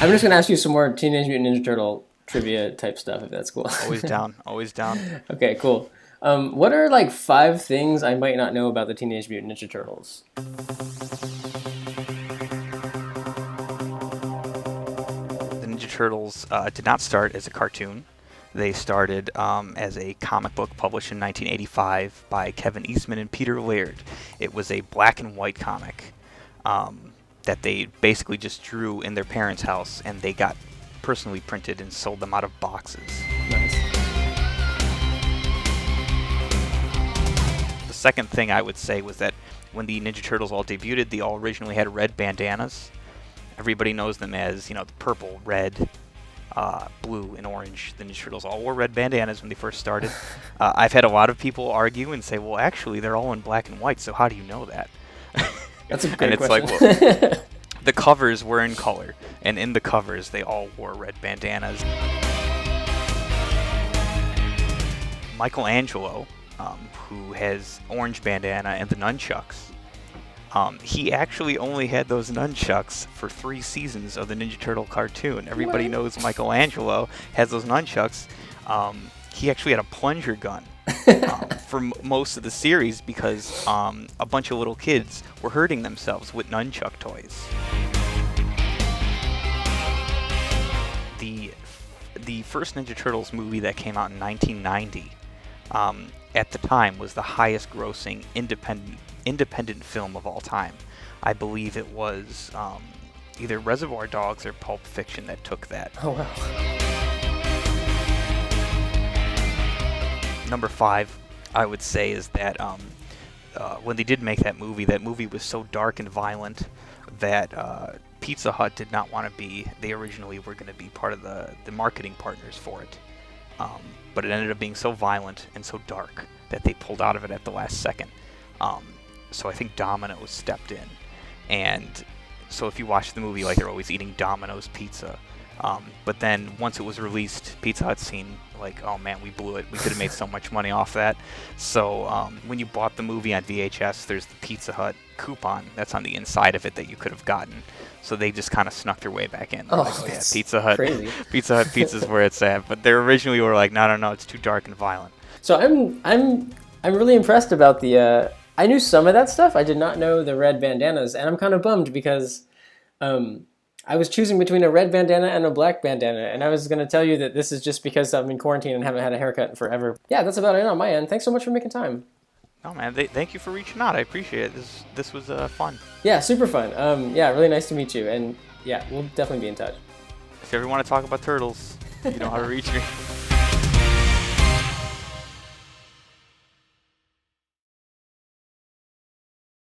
I'm just gonna ask you some more Teenage Mutant Ninja Turtle trivia type stuff if that's cool. Always down. Always down. Okay, cool. What are like 5 things I might not know about the Teenage Mutant Ninja Turtles? The Ninja Turtles did not start as a cartoon. They started as a comic book published in 1985 by Kevin Eastman and Peter Laird. It was a black and white comic that they basically just drew in their parents' house, and they got personally printed and sold them out of boxes. Nice. The second thing I would say was that when the Ninja Turtles all debuted, they all originally had red bandanas. Everybody knows them as, the purple, red, blue, and orange. The Ninja Turtles all wore red bandanas when they first started. I've had a lot of people argue and say, well, actually, they're all in black and white, so how do you know that? That's a great and it's question. like, well, the covers were in color, and in the covers, they all wore red bandanas. Michelangelo, who has orange bandana and the nunchucks, he actually only had those nunchucks for 3 seasons of the Ninja Turtle cartoon. Everybody knows Michelangelo has those nunchucks. He actually had a plunger gun for most of the series because a bunch of little kids were hurting themselves with nunchuck toys. The first Ninja Turtles movie that came out in 1990 at the time was the highest grossing independent film of all time. I believe it was either Reservoir Dogs or Pulp Fiction that took that. Oh, wow. Number 5, I would say, is that when they did make that movie was so dark and violent that Pizza Hut did not want to be, they originally were going to be part of the marketing partners for it. But it ended up being so violent and so dark that they pulled out of it at the last second. So I think Domino's stepped in. And so if you watch the movie, like, they're always eating Domino's pizza. But then once it was released, Pizza Hut seen, like, oh man, we blew it. We could have made so much money off that. So when you bought the movie on VHS, there's the Pizza Hut coupon that's on the inside of it that you could have gotten. So they just kind of snuck their way back in. Oh, like, yeah, Pizza Hut. crazy. Pizza Hut pizza's where it's at. But they originally were like, no, it's too dark and violent. So I'm really impressed about the. I knew some of that stuff. I did not know the red bandanas, and I'm kind of bummed because I was choosing between a red bandana and a black bandana, and I was going to tell you that this is just because I'm in quarantine and haven't had a haircut in forever. Yeah, that's about it on my end. Thanks so much for making time. Oh man, thank you for reaching out. I appreciate it. This was fun. Yeah, super fun. Yeah, really nice to meet you, and yeah, we'll definitely be in touch. If you ever want to talk about turtles, you know how to reach me.